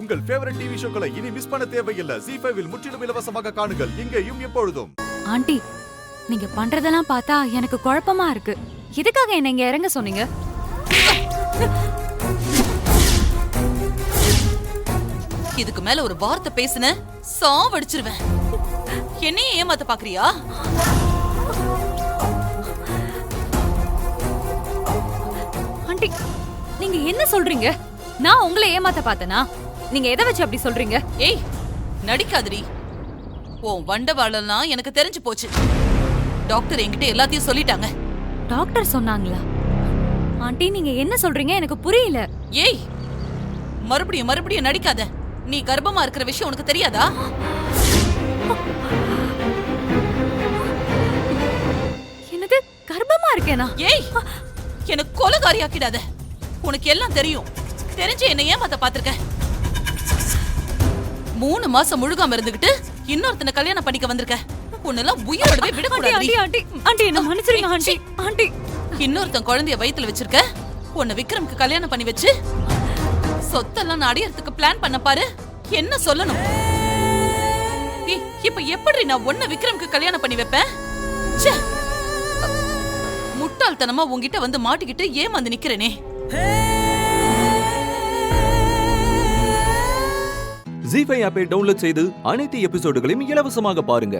உங்கள் favourite TV ஷோக்களை இனி miss பண்ண தேவையில்லை. ZEE5 இல் முற்றிலும் இலவசமாக காணுங்கள். இங்கேயும் எப்பொழுதும். ஆண்டி, நீங்க பண்றதெல்லாம் பார்த்தா எனக்கு குழப்பமா இருக்கு. எதுக்காக என்ன இங்க இறங்க சொன்னீங்க? இதுக்கு மேல ஒரு வார்த்தை பேசுன சாவடிச்சிருவேன். என்னையே ஏமாத்த பாக்குறியா? ஆண்டி, நீங்க என்ன சொல்றீங்க? நான் உங்களை ஏமாத்த பார்த்தனா? நீங்க எதை வச்சு அப்படி சொல்றீங்க? ஏய், நடிக்காதடி. உன் வண்டவாளம்லாம் எனக்கு தெரிஞ்சு போச்சு. டாக்டர் என்கிட்ட எல்லாத்தையும் சொல்லிட்டாங்க. டாக்டர் சொன்னாங்களா? ஆண்டி, நீங்க என்ன சொல்றீங்க? எனக்கு புரியல. ஏய், மறுபடியும் மறுபடியும் நடிக்காத. நீ கர்ப்பமா இருக்கிற விஷயம் உனக்கு தெரியாதா? என்னது, கர்ப்பமா இருக்கேனா? ஏய், எனக்கு கொலைகாரியாக்கிடாத. உனக்கு எல்லாம் தெரியும். தெரிஞ்சு என்ன ஏமாத்த பாத்திருக்க. 3 மாசம் முழுகாம இருந்துகிட்டு இன்னொருத்தனை கல்யாணம் பண்ணிக்க வந்திருக்க. உன்னெல்லாம் உயிரோடவே விடக்கூடாது. ஆண்டி, ஆண்டி, ஆண்டி, என்ன மன்னிச்சிருங்க ஆண்டி. ஆண்டி, இன்னொருத்தன் குழந்தைய வயித்துல வச்சிருக்க. உன்னை விக்ரம்க்கு கல்யாணம் பண்ணி வச்சு சொத்தெல்லாம் நான் அடையறதுக்கு பிளான் பண்ண பாரு. என்ன சொல்லணும்? இப்ப எப்படி நான் உன்னை விக்ரம்க்கு கல்யாணம் பண்ணி வைப்பேன்? முட்டாள்தனமா உன்கிட்ட வந்து மாட்டிக்கிட்டு ஏமாந்து நிக்கிறேனே. ZEE5 ஆப்பை டவுன்லோட் செய்து அனைத்து எபிசோடுகளையும் இலவசமாக பாருங்க.